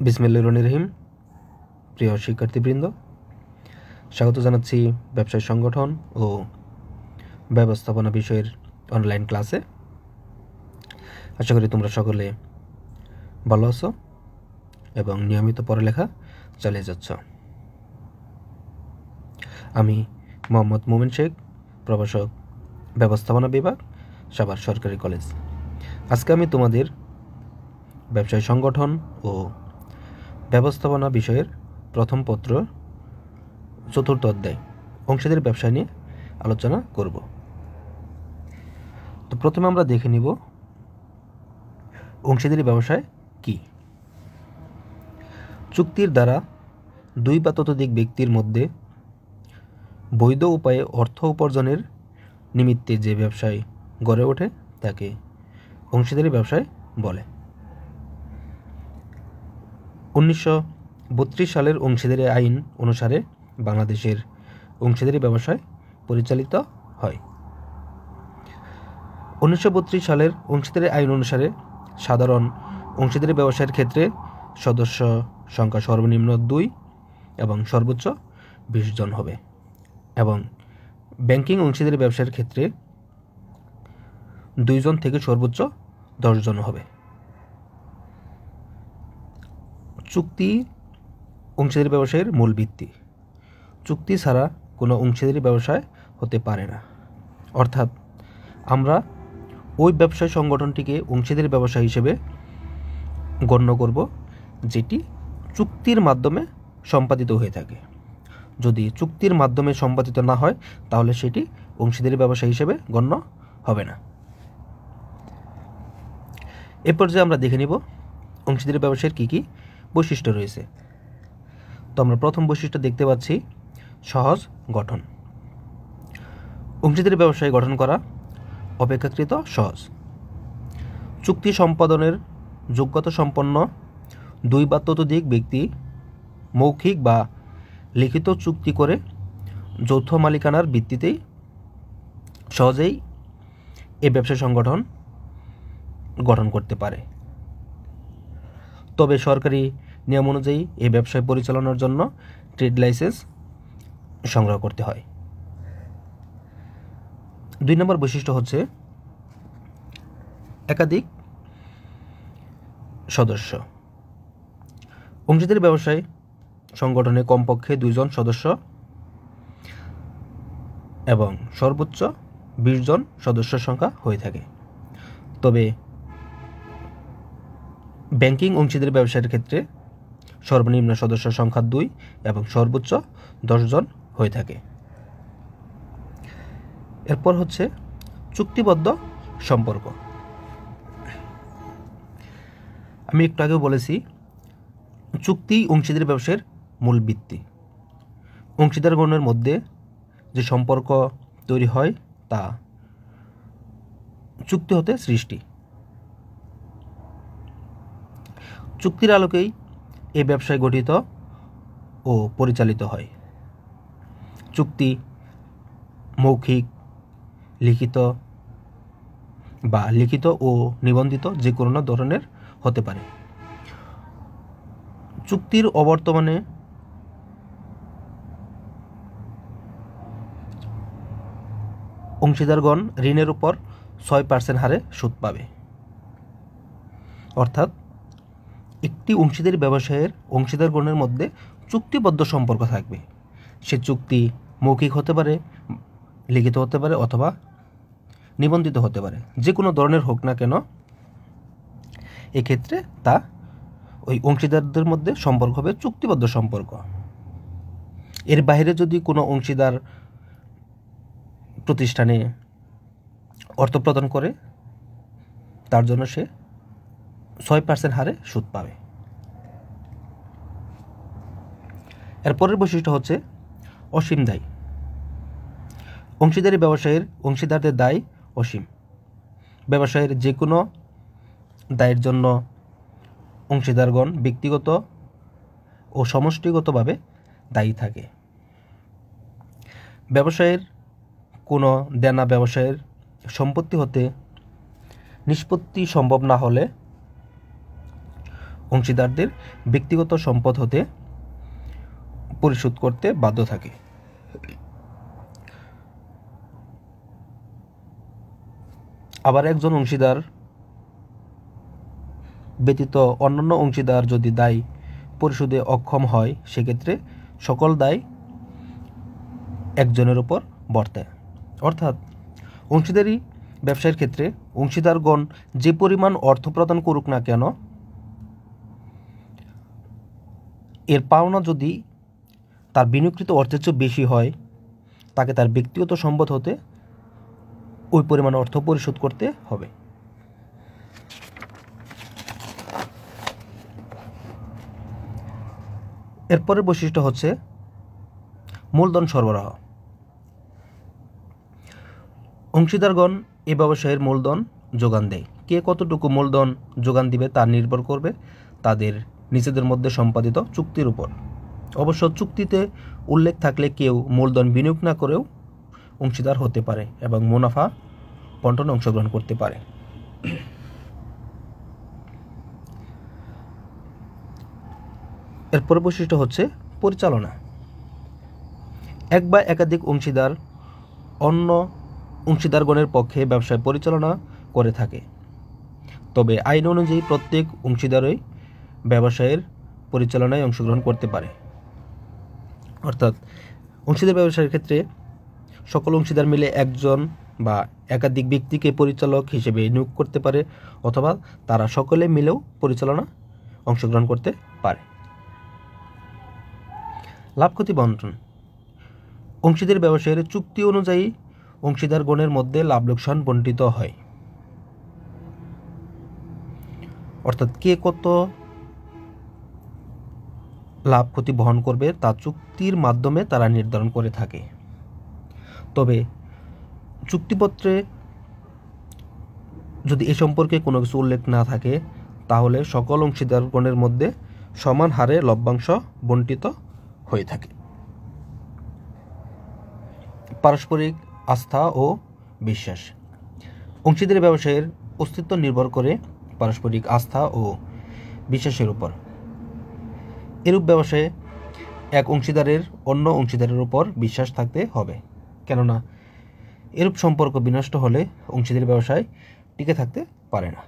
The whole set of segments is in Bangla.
বিসমিল্লাহির রহমানির রহিম। প্রিয় শিক্ষার্থীবৃন্দ, স্বাগত জানাচ্ছি ব্যবসায় সংগঠন ও ব্যবস্থাপনা বিষয়ের অনলাইন ক্লাসে। আশা করি তোমরা সকলে ভালো আছো এবং নিয়মিত পড়ালেখা চালিয়ে যাচ্ছ। আমি মোহাম্মদ মোমিন শেখ, প্রভাষক, ব্যবস্থাপনা বিভাগ, সাভার সরকারি কলেজ। আজকে আমি তোমাদের ব্যবসায় সংগঠন ও ব্যবস্থাপনা বিষয়ের প্রথম পত্র 4th অধ্যায় অংশীদারি ব্যবসা নিয়ে আলোচনা করব। তো প্রথমে আমরা দেখে নিব অংশীদারি ব্যবসায় কি। চুক্তির দ্বারা দুই বা ততোধিক ব্যক্তির মধ্যে বৈধ উপায়ে অর্থ উপার্জনের নিমিত্তে যে ব্যবসায় গড়ে ওঠে তাকে অংশীদারি ব্যবসায় বলে। 1932 সালের অংশীদারি আইন অনুসারে বাংলাদেশের অংশীদারি ব্যবসায় পরিচালিত হয়। 1932 সালের অংশীদারি আইন অনুসারে সাধারণ অংশীদারি ব্যবসায়ের ক্ষেত্রে সদস্য সংখ্যা সর্বনিম্ন 2 এবং সর্বোচ্চ 20 জন হবে, এবং ব্যাংকিং অংশীদারি ব্যবসায়ের ক্ষেত্রে 2 জন থেকে সর্বোচ্চ 10 জন হবে। চুক্তি অংশীদারি ব্যবসায়ের মূল ভিত্তি। চুক্তি ছাড়া কোনো অংশীদারি ব্যবসায় হতে পারে না। অর্থাৎ আমরা ওই ব্যবসায় সংগঠনটিকে অংশীদারি ব্যবসা হিসেবে গণ্য করব যেটি চুক্তির মাধ্যমে সম্পাদিত হয়ে থাকে। যদি চুক্তির মাধ্যমে সম্পাদিত না হয় তাহলে সেটি অংশীদারি ব্যবসা হিসেবে গণ্য হবে না। এ পর্যায়ে আমরা দেখে নিব অংশীদারি ব্যবসায়ের কী কী বৈশিষ্ট্য রয়েছে। তো আমরা প্রথম বৈশিষ্ট্য দেখতে পাচ্ছি সহজ গঠন। অংশীদারি ব্যবসায় গঠন করা অপেক্ষাকৃত সহজ। চুক্তি সম্পাদনের যোগ্যতা সম্পন্ন 2 বা ততোধিক ব্যক্তি মৌখিক বা লিখিত চুক্তি করে যৌথ মালিকানার ভিত্তিতেই সহজেই এই ব্যবসা সংগঠন গঠন করতে পারে। তবে সরকারি নিয়ম অনুযায়ী এই ব্যবসায় পরিচালনার জন্য ট্রেড লাইসেন্স সংগ্রহ করতে হয়। 2 নম্বর বৈশিষ্ট্য হচ্ছে একাধিক সদস্য। অংশীদারি ব্যবসায় সংগঠনে কমপক্ষে 2 জন সদস্য এবং সর্বোচ্চ 20 জন সদস্যের সংখ্যা হয়ে থাকে। তবে ব্যাংকিং অংশীদারি ব্যবসায়ের ক্ষেত্রে সর্বনিম্ন সদস্য সংখ্যা 2 এবং সর্বোচ্চ 10 জন হয়ে থাকে। এরপর হচ্ছে চুক্তিবদ্ধ সম্পর্ক। আমি একটু আগেও বলেছি চুক্তি অংশীদারি ব্যবসায়ের মূল ভিত্তি। অংশীদারগণের মধ্যে যে সম্পর্ক তৈরি হয় তা চুক্তি হতে সৃষ্টি। চুক্তির আলোকেই এই ব্যবসায় গঠিত ও পরিচালিত হয়। চুক্তি মৌখিক, লিখিত বা লিখিত ও নিবন্ধিত যে কোনো ধরনের হতে পারে। চুক্তির অবর্তমানে অংশীদারগণ ঋণের উপর 6% হারে সুদ পাবে। অর্থাৎ একটি অংশীদারি ব্যবসায়ের অংশীদারগণের মধ্যে চুক্তিবদ্ধ সম্পর্ক থাকবে। সে চুক্তি মৌখিক হতে পারে, লিখিত হতে পারে অথবা নিবন্ধিত হতে পারে। যে কোনো ধরনের হোক না কেন, এক্ষেত্রে তা ওই অংশীদারদের মধ্যে সম্পর্ক হবে চুক্তিবদ্ধ সম্পর্ক। এর বাইরে যদি কোনো অংশীদার প্রতিষ্ঠানে অর্থ প্রদান করে তার জন্য সে 6% হারে সুদ পাবে। এরপরের বৈশিষ্ট্য হচ্ছে অসীম দায়। অংশীদারি ব্যবসায়ের অংশীদারদের দায় অসীম। ব্যবসায়ের যে কোনো দায়ের জন্য অংশীদারগণ ব্যক্তিগত ও সমষ্টিগতভাবে দায়ী থাকে। ব্যবসায়ের কোনো দেনা ব্যবসায়ের সম্পত্তি হতে নিষ্পত্তি সম্ভব না হলে অংশীদারদের ব্যক্তিগত সম্পদ হতে পরিশোধ করতে বাধ্য থাকে। আবার একজন অংশীদার ব্যতীত অন্যান্য অংশীদার যদি দায় পরিশোধে অক্ষম হয়, সেক্ষেত্রে সকল দায় একজনের উপর বর্তায়। অর্থাৎ অংশীদারি ব্যবসায়ের ক্ষেত্রে অংশীদারগণ যে পরিমাণ অর্থ প্রদান করুক না কেন, এর পাওনা যদি তার বিনিয়োগকৃত অর্থের চেয়ে বেশি হয়, তাকে তার ব্যক্তিগত সম্পদ হতে ওই পরিমাণ অর্থ পরিশোধ করতে হবে। এরপরের বৈশিষ্ট্য হচ্ছে মূলধন সরবরাহ। অংশীদারগণ এ ব্যবসায়ের মূলধন যোগান দেয়। কে কতটুকু মূলধন যোগান দিবে তা নির্ভর করবে তাদের নিজেদের মধ্যে সম্পাদিত চুক্তির উপর। অবশ্য চুক্তিতে উল্লেখ থাকলে কেউ মূলধন বিনিয়োগ না করেও অংশীদার হতে পারে এবং মুনাফা বন্টনে অংশগ্রহণ করতে পারে। এরপর বৈশিষ্ট্য হচ্ছে পরিচালনা। এক বা একাধিক অংশীদার অন্য অংশীদারগণের পক্ষে ব্যবসায় পরিচালনা করে থাকে, তবে আইন অনুযায়ী প্রত্যেক অংশীদারই ব্যবসায়ের পরিচালনায় অংশগ্রহণ করতে পারে। অর্থাৎ অংশীদার ব্যবসায়ের ক্ষেত্রে সকল অংশীদার মিলে একজন বা একাধিক ব্যক্তিকে পরিচালক হিসেবে নিয়োগ করতে পারে, অথবা তারা সকলে মিলেও পরিচালনা অংশগ্রহণ করতে পারে। লাভ ক্ষতি বন্টন। অংশীদার ব্যবসায়ের চুক্তি অনুযায়ী অংশীদারগণের মধ্যে লাভ লোকসান বণ্টিত হয়। অর্থাৎ কে কত লাভ ক্ষতি বহন করবে তা চুক্তির মাধ্যমে তারা নির্ধারণ করে থাকে। তবে চুক্তিপত্রে যদি এ সম্পর্কে কোনো কিছু উল্লেখ না থাকে, তাহলে সকল অংশীদারগণের মধ্যে সমান হারে লভ্যাংশ বণ্টিত হয়ে থাকে। পারস্পরিক আস্থা ও বিশ্বাস। অংশীদারি ব্যবসায়ের অস্তিত্ব নির্ভর করে পারস্পরিক আস্থা ও বিশ্বাসের উপর। এরূপ ব্যবসায়ে এক অংশীদারের অন্য অংশীদারের উপর বিশ্বাস থাকতে হবে, কেননা এরূপ সম্পর্ক বিনষ্ট হলে অংশীদারি ব্যবসায় টিকে থাকতে পারে না।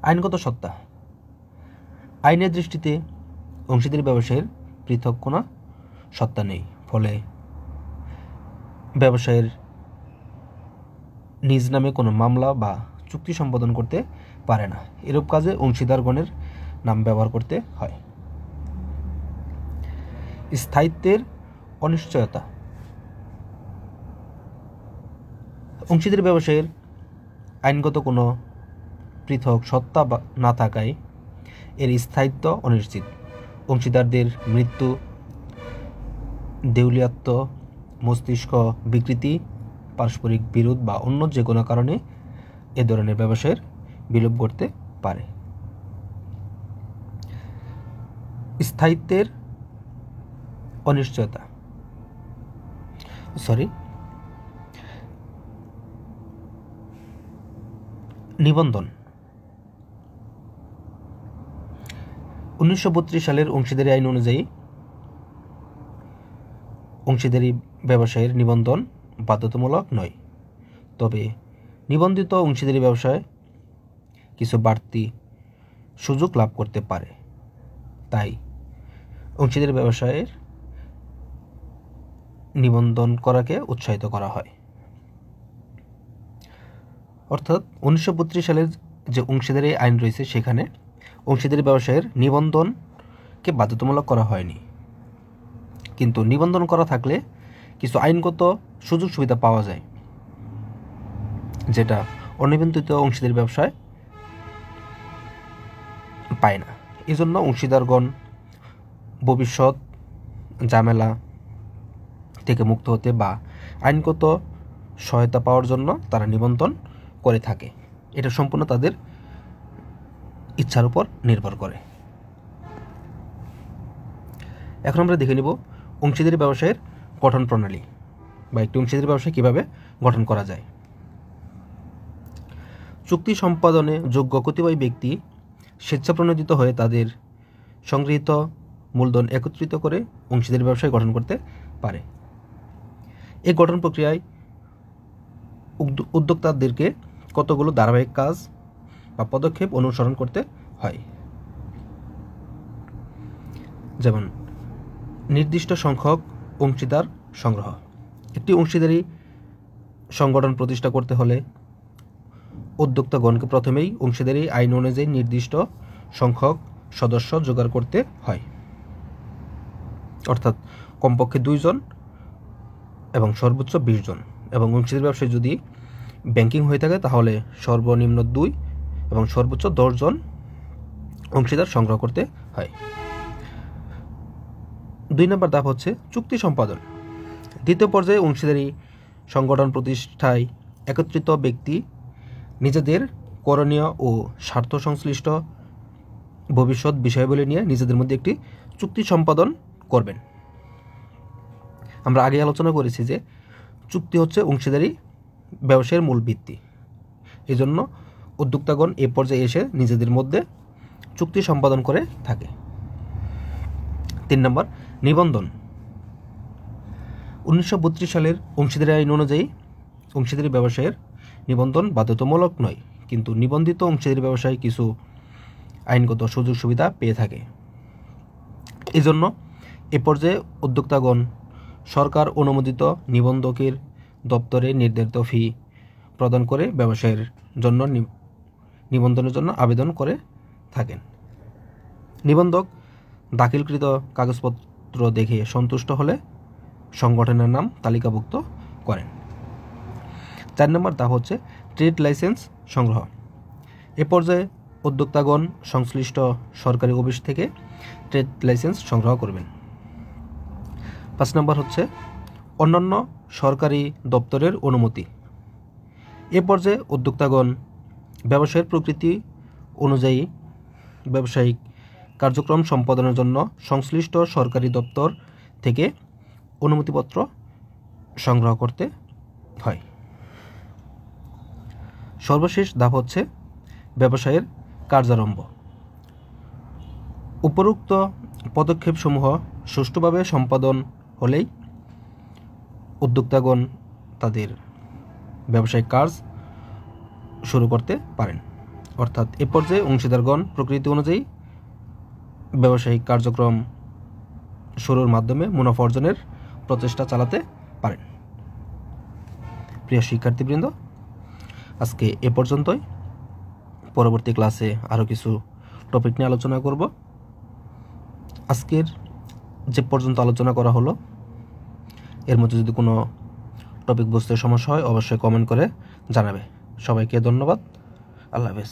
আইনগত সত্তা। আইনের দৃষ্টিতে অংশীদারি ব্যবসায়ের পৃথক কোনো সত্তা নেই, ফলে ব্যবসায়ের নিজ নামে কোনো মামলা বা চুক্তি সম্পাদন করতে পারে না। এরূপ কাজে অংশীদারগণের নাম ব্যবহার করতে হয়। স্থায়িত্বের অনিশ্চয়তা। অংশীদারি ব্যবসায়ের আইনগত কোনো পৃথক সত্তা না থাকায় এর স্থায়িত্ব অনিশ্চিত। অংশীদারদের মৃত্যু, দেউলিয়াত্ব, মস্তিষ্ক বিকৃতি, পারস্পরিক বিরোধ বা অন্য যে কোনো কারণে এ ধরনের ব্যবসায়ের বিলোপ ঘটতে পারে। স্থায়িত্বের অনিশ্চয়তা নিবন্ধন। 1932 সালের অংশীদারি আইন অনুযায়ী অংশীদারি ব্যবসায়ের নিবন্ধন বাধ্যতামূলক নয়, তবে নিবন্ধিত অংশীদারি ব্যবসায় কিছু বাড়তি সুযোগ লাভ করতে পারে। তাই অংশীদারি ব্যবসায়ের নিবন্ধন করাকে উৎসাহিত করা হয়। অর্থাৎ 1932 সালের যে অংশীদারি আইন রয়েছে, সেখানে অংশীদারি ব্যবসায়ের নিবন্ধনকে বাধ্যতামূলক করা হয়নি, কিন্তু নিবন্ধন করা থাকলে কিছু আইনগত সুযোগ সুবিধা পাওয়া যায়, যেটা অনিবন্ধিত অংশীদারি ব্যবসায় পায় না। এই জন্য অংশীদারগণ ভবিষ্যৎ ঝামেলা থেকে মুক্ত হতে বা আইনগত সহায়তা পাওয়ার জন্য তারা নিবন্ধন করে থাকে। এটা সম্পূর্ণ তাদের ইচ্ছার উপর নির্ভর করে। এখন আমরা দেখে নিব অংশীদারি ব্যবসায়ের গঠন প্রণালী বা একটি অংশীদারি ব্যবসা কিভাবে গঠন করা যায়। চুক্তি সম্পাদনে যোগ্য কতিপয় ব্যক্তি স্বেচ্ছাপ্রণোদিত হয়ে তাদের সংগৃহীত মূলধন একত্রিত করে অংশীদারি ব্যবসায় গঠন করতে পারে। এই গঠন প্রক্রিয়ায় উদ্যোক্তাদেরকে কতগুলো ধারাবাহিক কাজ বা পদক্ষেপ অনুসরণ করতে হয়। যেমন নির্দিষ্ট সংখ্যক অংশীদার সংগ্রহ। একটি অংশীদারি সংগঠন প্রতিষ্ঠা করতে হলে উদ্যোক্তাগণকে প্রথমেই অংশীদারি আইন অনুযায়ী নির্দিষ্ট সংখ্যক সদস্য জোগাড় করতে হয়, অর্থাৎ কমপক্ষে 2 জন এবং সর্বোচ্চ 20 জন, এবং অংশীদারি ব্যবসায় যদি ব্যাংকিং হয়ে থাকে তাহলে সর্বনিম্ন 2 এবং সর্বোচ্চ 10 জন অংশীদার সংগ্রহ করতে হয়। 2 নম্বর ধাপ হচ্ছে চুক্তি সম্পাদন। দ্বিতীয় পর্যায়ে অংশীদারি সংগঠন প্রতিষ্ঠায় একত্রিত ব্যক্তি নিজেদের করণীয় ও স্বার্থ সংশ্লিষ্ট ভবিষ্যৎ বিষয়গুলি নিয়ে নিজেদের মধ্যে একটি চুক্তি সম্পাদন করবেন। আমরা আগে আলোচনা করেছি যে চুক্তি হচ্ছে অংশীদারি ব্যবসায়ের মূল ভিত্তি। এই জন্য উদ্যোক্তাগণ এ পর্যায়ে এসে নিজেদের মধ্যে চুক্তি সম্পাদন করে থাকে। 3 নম্বর নিবন্ধন। 1932 সালের অংশীদারি আইন অনুযায়ী অংশীদারি ব্যবসায়ের নিবন্ধন বাধ্যতামূলক নয়, কিন্তু নিবন্ধিত অংশীদারি ব্যবসায় কিছু আইনগত সুযোগ সুবিধা পেয়ে থাকে। এই জন্য এ পর্যায়ে উদ্যোক্তাগণ সরকার অনুমোদিত নিবন্ধকের দপ্তরে নির্ধারিত ফি প্রদান করে ব্যবসায়ের জন্য নিবন্ধনের জন্য আবেদন করে থাকেন। নিবন্ধক দাখিলকৃত কাগজপত্র দেখে সন্তুষ্ট হলে সংগঠনের নাম তালিকাভুক্ত করেন। 4 নম্বর ধাপ হচ্ছে ট্রেড লাইসেন্স সংগ্রহ। এ পর্যায়ে উদ্যোক্তাগণ সংশ্লিষ্ট সরকারি অফিস থেকে ট্রেড লাইসেন্স সংগ্রহ করবেন। 5 নম্বর হচ্ছে অন্যান্য সরকারি দপ্তরের অনুমতি। এ পর্যায়ে উদ্যোক্তাগণ ব্যবসায়ের প্রকৃতি অনুযায়ী ব্যবসায়িক কার্যক্রম সম্পাদনের জন্য সংশ্লিষ্ট সরকারি দপ্তর থেকে অনুমতিপত্র সংগ্রহ করতে হয়। সর্বশেষ ধাপ হচ্ছে ব্যবসায়ের কার্যারম্ভ। উপরোক্ত পদক্ষেপসমূহ সুষ্ঠুভাবে সম্পাদন হলেই উদ্যোক্তাগণ তাদের ব্যবসায়িক কাজ শুরু করতে পারেন, অর্থাৎ এ পর্যায়ে অংশীদারগণ প্রকৃতি অনুযায়ী ব্যবসায়িক কার্যক্রম শুরুর মাধ্যমে মুনাফা অর্জনের প্রচেষ্টা চালাতে পারেন। প্রিয় শিক্ষার্থীবৃন্দ, আজকে এ পর্যন্তই। পরবর্তী ক্লাসে আরও কিছু টপিক নিয়ে আলোচনা করব। আজকের যে পর্যন্ত আলোচনা করা হলো এর মধ্যে যদি কোনো টপিক বুঝতে সমস্যা হয় অবশ্যই কমেন্ট করে জানাবে। সবাইকে ধন্যবাদ। আল্লাহ হাফেজ।